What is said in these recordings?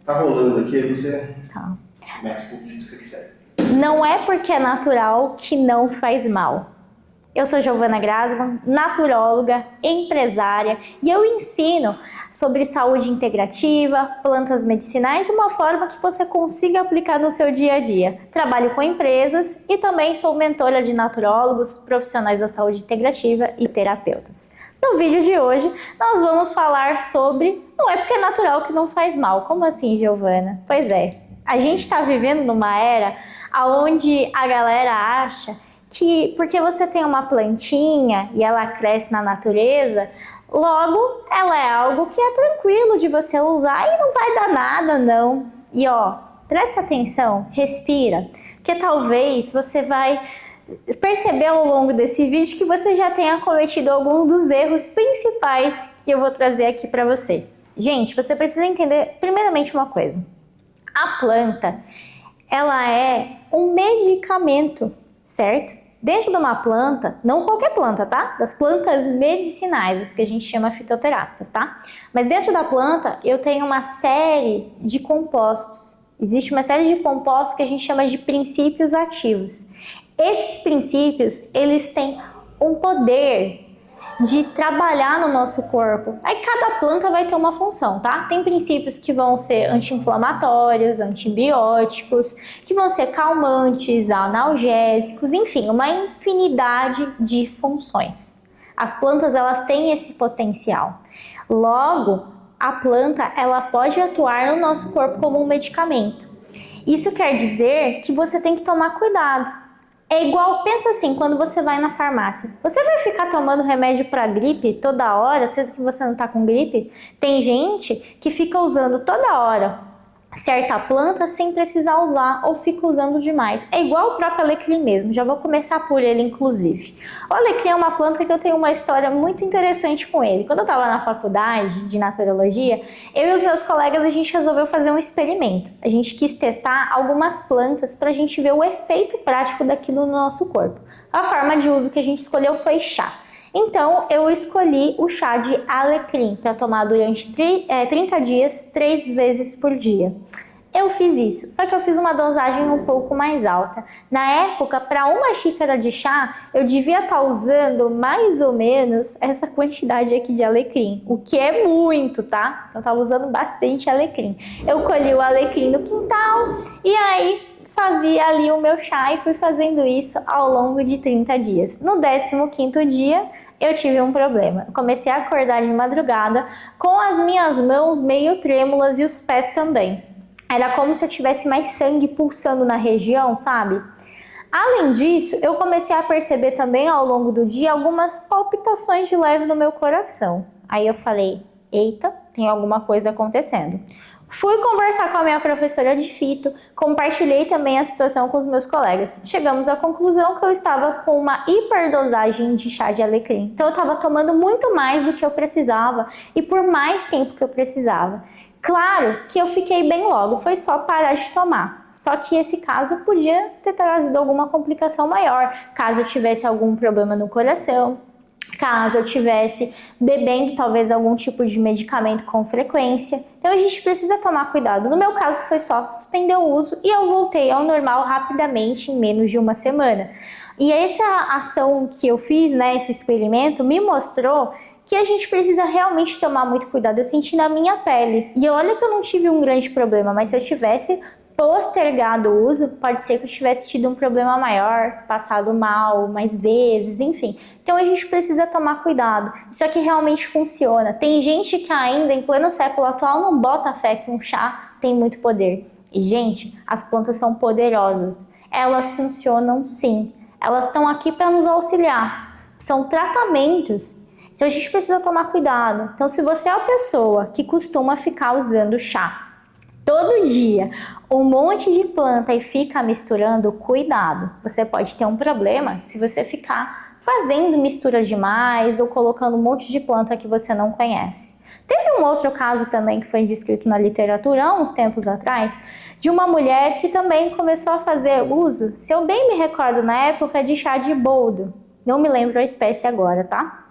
Tá rolando aqui, aí você Tá. mete o jeito que você quiser. Não é porque é natural que não faz mal. Eu sou Giovana Grasman, naturóloga, empresária, e eu ensino sobre saúde integrativa, plantas medicinais de uma forma que você consiga aplicar no seu dia a dia. Trabalho com empresas e também sou mentora de naturólogos, profissionais da saúde integrativa e terapeutas. No vídeo de hoje, nós vamos falar sobre não é porque é natural que não faz mal. Como assim, Giovana? Pois é, a gente está vivendo numa era onde a galera acha que porque você tem uma plantinha e ela cresce na natureza, logo ela é algo que é tranquilo de você usar e não vai dar nada, não. E ó, presta atenção, respira, porque talvez você vai perceber ao longo desse vídeo que você já tenha cometido algum dos erros principais que eu vou trazer aqui para você. Gente, você precisa entender primeiramente uma coisa. A planta, ela é um medicamento, certo? Dentro de uma planta, não qualquer planta, tá? Das plantas medicinais, as que a gente chama fitoterápicas, tá? Mas dentro da planta, eu tenho uma série de compostos. Existe uma série de compostos que a gente chama de princípios ativos. Esses princípios, eles têm um poder de trabalhar no nosso corpo. Aí cada planta vai ter uma função, tá? Tem princípios que vão ser anti-inflamatórios, antibióticos, que vão ser calmantes, analgésicos, enfim, uma infinidade de funções. As plantas, elas têm esse potencial. Logo, a planta, ela pode atuar no nosso corpo como um medicamento. Isso quer dizer que você tem que tomar cuidado. É igual, pensa assim, quando você vai na farmácia, você vai ficar tomando remédio para gripe toda hora, sendo que você não tá com gripe? Tem gente que fica usando toda hora certa planta sem precisar usar ou fica usando demais. É igual o próprio alecrim mesmo, já vou começar por ele inclusive. O alecrim é uma planta que eu tenho uma história muito interessante com ele. Quando eu estava na faculdade de naturologia, eu e os meus colegas a gente resolveu fazer um experimento. A gente quis testar algumas plantas para a gente ver o efeito prático daquilo no nosso corpo. A forma de uso que a gente escolheu foi chá. Então, eu escolhi o chá de alecrim para tomar durante 30 dias, 3 vezes por dia. Eu fiz isso, só que eu fiz uma dosagem um pouco mais alta. Na época, para uma xícara de chá, eu devia estar usando mais ou menos essa quantidade aqui de alecrim, o que é muito, tá? Eu estava usando bastante alecrim. Eu colhi o alecrim no quintal e aí fazia ali o meu chá e fui fazendo isso ao longo de 30 dias. No 15º dia, eu tive um problema. Eu comecei a acordar de madrugada com as minhas mãos meio trêmulas e os pés também. Era como se eu tivesse mais sangue pulsando na região, sabe? Além disso, eu comecei a perceber também ao longo do dia algumas palpitações de leve no meu coração. Aí eu falei, eita, tem alguma coisa acontecendo. Fui conversar com a minha professora de fito, compartilhei também a situação com os meus colegas. Chegamos à conclusão que eu estava com uma hiperdosagem de chá de alecrim. Então eu estava tomando muito mais do que eu precisava e por mais tempo que eu precisava. Claro que eu fiquei bem logo, foi só parar de tomar. Só que esse caso podia ter trazido alguma complicação maior, caso eu tivesse algum problema no coração, caso eu estivesse bebendo talvez algum tipo de medicamento com frequência. Então a gente precisa tomar cuidado. No meu caso foi só suspender o uso e eu voltei ao normal rapidamente em menos de uma semana. E essa ação que eu fiz, né, esse experimento, me mostrou que a gente precisa realmente tomar muito cuidado. Eu senti na minha pele. E olha que eu não tive um grande problema, mas se eu tivesse postergado o uso, pode ser que eu tivesse tido um problema maior, passado mal mais vezes, enfim. Então a gente precisa tomar cuidado. Isso aqui realmente funciona. Tem gente que ainda, em pleno século atual, não bota fé que um chá tem muito poder. E, gente, as plantas são poderosas. Elas funcionam sim. Elas estão aqui para nos auxiliar. São tratamentos. Então a gente precisa tomar cuidado. Então, se você é a pessoa que costuma ficar usando chá todo dia, um monte de planta e fica misturando, cuidado. Você pode ter um problema se você ficar fazendo mistura demais ou colocando um monte de planta que você não conhece. Teve um outro caso também que foi descrito na literatura há uns tempos atrás, de uma mulher que também começou a fazer uso, se eu bem me recordo na época, de chá de boldo. Não me lembro a espécie agora, tá?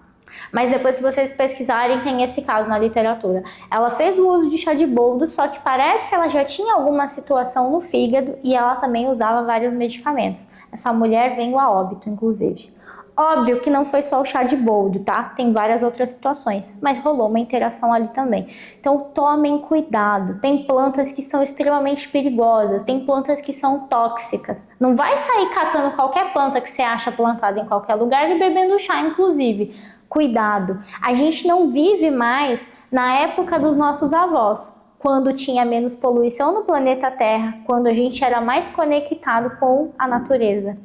Mas depois, se vocês pesquisarem, tem esse caso na literatura. Ela fez o uso de chá de boldo, só que parece que ela já tinha alguma situação no fígado e ela também usava vários medicamentos. Essa mulher veio a óbito, inclusive. Óbvio que não foi só o chá de boldo, tá? Tem várias outras situações, mas rolou uma interação ali também. Então tomem cuidado. Tem plantas que são extremamente perigosas, tem plantas que são tóxicas. Não vai sair catando qualquer planta que você acha plantada em qualquer lugar e bebendo chá, inclusive. Cuidado. A gente não vive mais na época dos nossos avós, quando tinha menos poluição no planeta Terra, quando a gente era mais conectado com a natureza.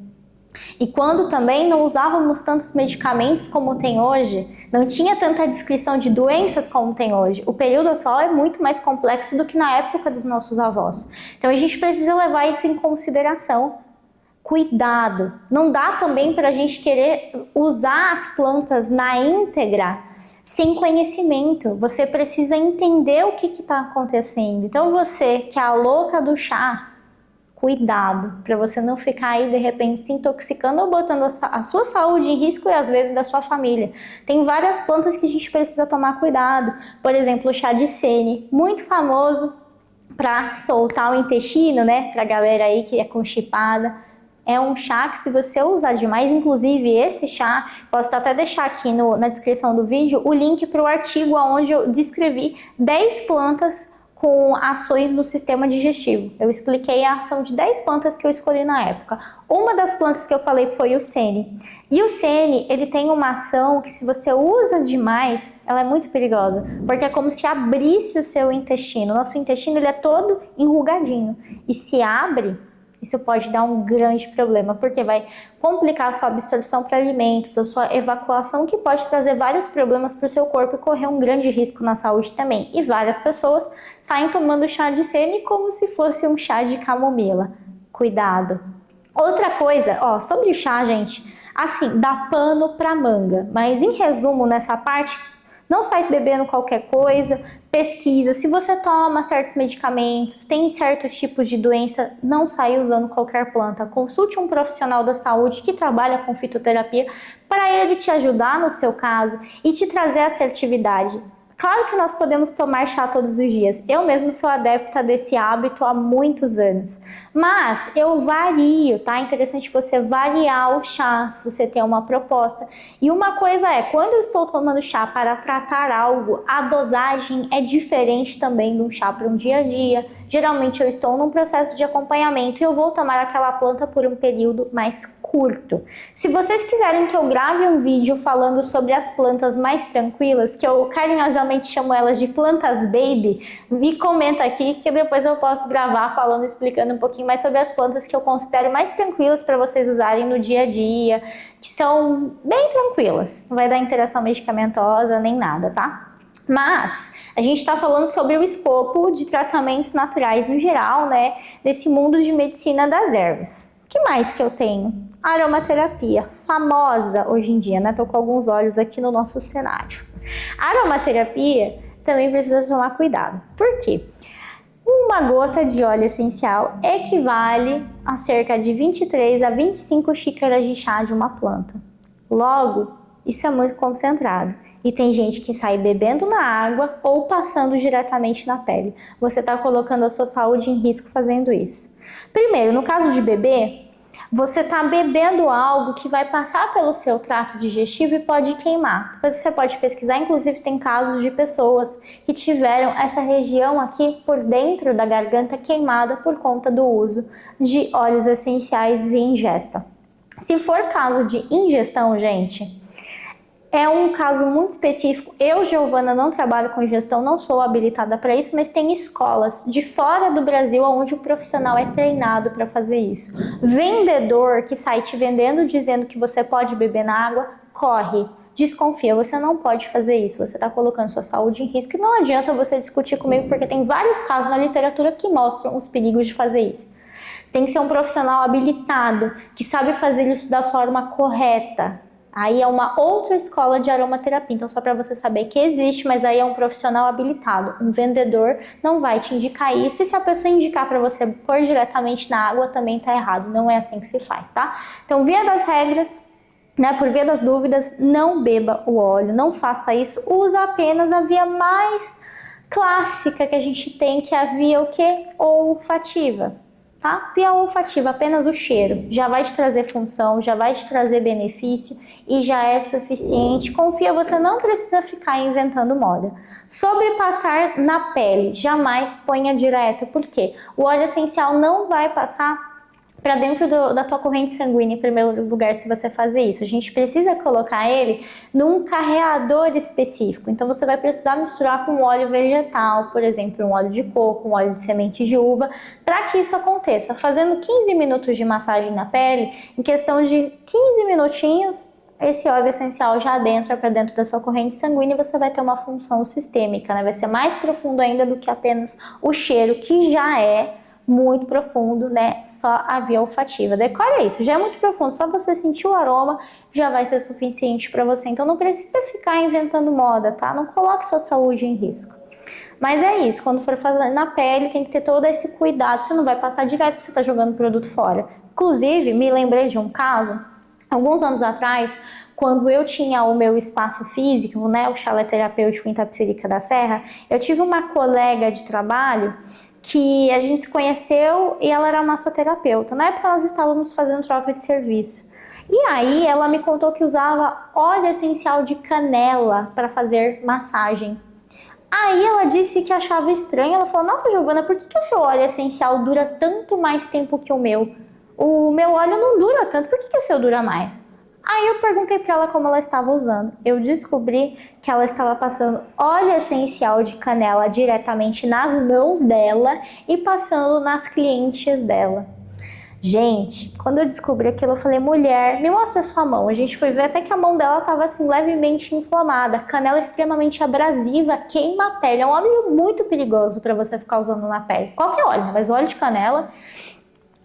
E quando também não usávamos tantos medicamentos como tem hoje, não tinha tanta descrição de doenças como tem hoje. O período atual é muito mais complexo do que na época dos nossos avós. Então a gente precisa levar isso em consideração. Cuidado! Não dá também para a gente querer usar as plantas na íntegra sem conhecimento. Você precisa entender o que está acontecendo. Então você que é a louca do chá, cuidado, para você não ficar aí de repente se intoxicando ou botando a sua saúde em risco e às vezes da sua família. Tem várias plantas que a gente precisa tomar cuidado. Por exemplo, o chá de sene, muito famoso para soltar o intestino, né? Para a galera aí que é constipada. É um chá que, se você usar demais, inclusive esse chá, posso até deixar aqui na descrição do vídeo o link para o artigo onde eu descrevi 10 plantas com ações no sistema digestivo. Eu expliquei a ação de 10 plantas que eu escolhi na época. Uma das plantas que eu falei foi o sene. E o sene, ele tem uma ação que, se você usa demais, ela é muito perigosa, porque é como se abrisse o seu intestino. Nosso intestino, ele é todo enrugadinho. E se abre, isso pode dar um grande problema, porque vai complicar a sua absorção para alimentos, a sua evacuação, que pode trazer vários problemas para o seu corpo e correr um grande risco na saúde também. E várias pessoas saem tomando chá de sene como se fosse um chá de camomila. Cuidado! Outra coisa, sobre o chá, gente, assim, dá pano para manga, mas em resumo nessa parte, não sai bebendo qualquer coisa, pesquisa. Se você toma certos medicamentos, tem certos tipos de doença, não sai usando qualquer planta. Consulte um profissional da saúde que trabalha com fitoterapia para ele te ajudar no seu caso e te trazer assertividade. Claro que nós podemos tomar chá todos os dias. Eu mesmo sou adepta desse hábito há muitos anos. Mas eu vario, tá? É interessante você variar o chá, se você tem uma proposta. E uma coisa é, quando eu estou tomando chá para tratar algo, a dosagem é diferente também de um chá para um dia a dia. Geralmente eu estou num processo de acompanhamento e eu vou tomar aquela planta por um período mais curto. Se vocês quiserem que eu grave um vídeo falando sobre as plantas mais tranquilas, que eu carinhosamente chamo elas de plantas baby, me comenta aqui que depois eu posso gravar falando, explicando um pouquinho mais sobre as plantas que eu considero mais tranquilas para vocês usarem no dia a dia, que são bem tranquilas, não vai dar interação medicamentosa nem nada, tá? Mas a gente está falando sobre o escopo de tratamentos naturais no geral, né? Desse mundo de medicina das ervas. O que mais que eu tenho? Aromaterapia, famosa hoje em dia, né? Tô com alguns olhos aqui no nosso cenário. Aromaterapia também precisa tomar cuidado. Por quê? Uma gota de óleo essencial equivale a cerca de 23 a 25 xícaras de chá de uma planta. Logo, isso é muito concentrado. E tem gente que sai bebendo na água ou passando diretamente na pele. Você está colocando a sua saúde em risco fazendo isso. Primeiro, no caso de beber, você está bebendo algo que vai passar pelo seu trato digestivo e pode queimar. Depois você pode pesquisar, inclusive tem casos de pessoas que tiveram essa região aqui por dentro da garganta queimada por conta do uso de óleos essenciais via ingesta. Se for caso de ingestão, gente, é um caso muito específico. Eu, Giovana, não trabalho com gestão, não sou habilitada para isso, mas tem escolas de fora do Brasil onde o profissional é treinado para fazer isso. Vendedor que sai te vendendo dizendo que você pode beber na água, corre. Desconfia, você não pode fazer isso, você está colocando sua saúde em risco e não adianta você discutir comigo porque tem vários casos na literatura que mostram os perigos de fazer isso. Tem que ser um profissional habilitado, que sabe fazer isso da forma correta. Aí é uma outra escola de aromaterapia, então só para você saber que existe, mas aí é um profissional habilitado. Um vendedor não vai te indicar isso, e se a pessoa indicar para você pôr diretamente na água, também tá errado, não é assim que se faz, tá? Então, via das regras, né, por via das dúvidas, não beba o óleo, não faça isso, usa apenas a via mais clássica que a gente tem, que é a via o quê? Olfativa, tá? Via olfativa, apenas o cheiro, já vai te trazer função, já vai te trazer benefício e já é suficiente. Confia, você não precisa ficar inventando moda. Sobre passar na pele, jamais ponha direto, porque o óleo essencial não vai passar para dentro da tua corrente sanguínea, em primeiro lugar, se você fazer isso. A gente precisa colocar ele num carreador específico. Então, você vai precisar misturar com óleo vegetal, por exemplo, um óleo de coco, um óleo de semente de uva, para que isso aconteça. Fazendo 15 minutos de massagem na pele, em questão de 15 minutinhos, esse óleo essencial já adentra para dentro da sua corrente sanguínea e você vai ter uma função sistêmica, né? Vai ser mais profundo ainda do que apenas o cheiro, que já é muito profundo, né? Só a via olfativa. Decore isso, já é muito profundo, só você sentir o aroma já vai ser suficiente para você. Então não precisa ficar inventando moda, tá? Não coloque sua saúde em risco. Mas é isso, quando for fazer na pele tem que ter todo esse cuidado, você não vai passar direto porque você tá jogando produto fora. Inclusive, me lembrei de um caso, alguns anos atrás, quando eu tinha o meu espaço físico, né, o chalé terapêutico em Itapecerica da Serra, eu tive uma colega de trabalho que a gente se conheceu e ela era massoterapeuta. Na época nós estávamos fazendo troca de serviço. E aí ela me contou que usava óleo essencial de canela para fazer massagem. Aí ela disse que achava estranho. Ela falou: nossa, Giovana, por que o seu óleo essencial dura tanto mais tempo que o meu? O meu óleo não dura tanto, por que o seu dura mais? Aí eu perguntei para ela como ela estava usando. Eu descobri que ela estava passando óleo essencial de canela diretamente nas mãos dela e passando nas clientes dela. Gente, quando eu descobri aquilo, eu falei: mulher, me mostra a sua mão. A gente foi ver até que a mão dela estava assim levemente inflamada. Canela extremamente abrasiva, queima a pele. É um óleo muito perigoso para você ficar usando na pele. Qualquer óleo, né? Mas o óleo de canela...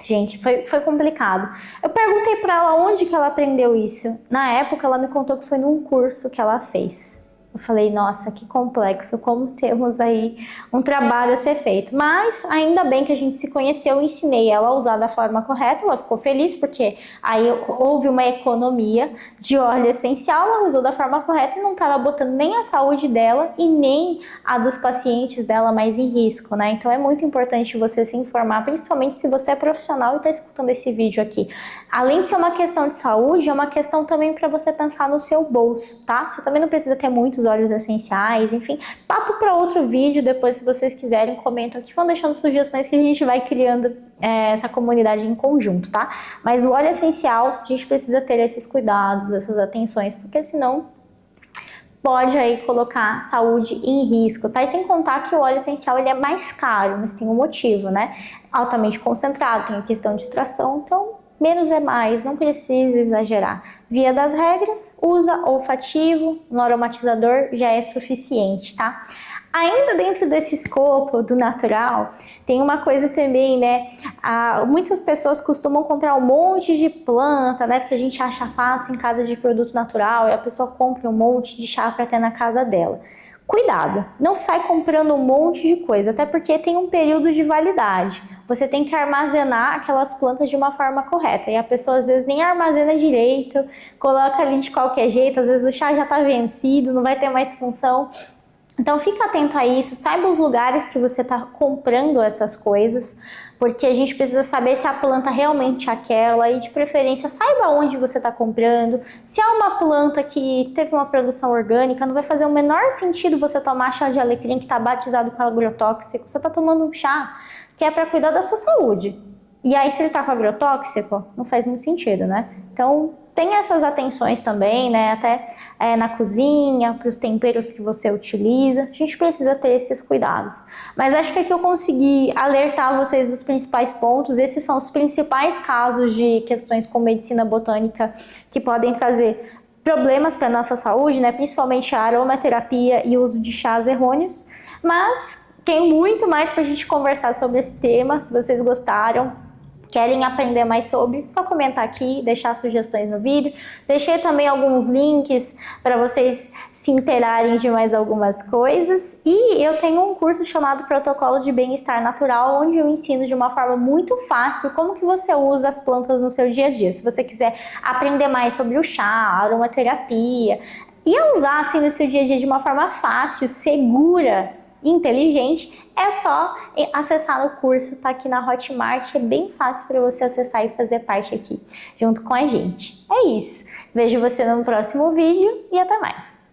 Gente, foi complicado. Eu perguntei pra ela onde que ela aprendeu isso. Na época, ela me contou que foi num curso que ela fez. Eu falei: nossa, que complexo, como temos aí um trabalho a ser feito. Mas ainda bem que a gente se conheceu, eu ensinei ela a usar da forma correta, ela ficou feliz porque aí houve uma economia de óleo essencial, ela usou da forma correta e não estava botando nem a saúde dela e nem a dos pacientes dela mais em risco, né? Então é muito importante você se informar, principalmente se você é profissional e está escutando esse vídeo aqui. Além de ser uma questão de saúde, é uma questão também para você pensar no seu bolso, tá? Você também não precisa ter muitos óleos essenciais, enfim, papo para outro vídeo. Depois, se vocês quiserem, comentam aqui, vão deixando sugestões que a gente vai criando essa comunidade em conjunto, tá? Mas o óleo essencial, a gente precisa ter esses cuidados, essas atenções, porque senão pode aí colocar saúde em risco, tá? E sem contar que o óleo essencial ele é mais caro, mas tem um motivo, né? Altamente concentrado, tem a questão de extração, então menos é mais, não precisa exagerar. Via das regras, usa olfativo, no aromatizador já é suficiente, tá? Ainda dentro desse escopo do natural, tem uma coisa também, né? Muitas pessoas costumam comprar um monte de planta, né? Porque a gente acha fácil em casa de produto natural e a pessoa compra um monte de chá para ter na casa dela. Cuidado, não sai comprando um monte de coisa, até porque tem um período de validade. Você tem que armazenar aquelas plantas de uma forma correta. E a pessoa às vezes nem armazena direito, coloca ali de qualquer jeito, às vezes o chá já está vencido, não vai ter mais função. Então fica atento a isso, saiba os lugares que você está comprando essas coisas, porque a gente precisa saber se a planta realmente é aquela e de preferência saiba onde você está comprando. Se é uma planta que teve uma produção orgânica, não vai fazer o menor sentido você tomar chá de alecrim que está batizado com agrotóxico. Você está tomando um chá que é para cuidar da sua saúde. E aí se ele está com agrotóxico, não faz muito sentido, né? Então tem essas atenções também, né? Até na cozinha, para os temperos que você utiliza. A gente precisa ter esses cuidados. Mas acho que aqui eu consegui alertar vocês dos principais pontos. Esses são os principais casos de questões com medicina botânica que podem trazer problemas para a nossa saúde, né? Principalmente a aromaterapia e o uso de chás errôneos. Mas tem muito mais para a gente conversar sobre esse tema. Se vocês gostaram, Querem aprender mais sobre? Só comentar aqui, deixar sugestões no vídeo. Deixei também alguns links para vocês se inteirarem de mais algumas coisas. E eu tenho um curso chamado Protocolo de Bem-Estar Natural, onde eu ensino de uma forma muito fácil como que você usa as plantas no seu dia a dia. Se você quiser aprender mais sobre o chá, a aromaterapia, e a usar assim no seu dia a dia de uma forma fácil, segura, inteligente, é só acessar no curso, tá aqui na Hotmart, é bem fácil para você acessar e fazer parte aqui, junto com a gente. É isso, vejo você no próximo vídeo e até mais!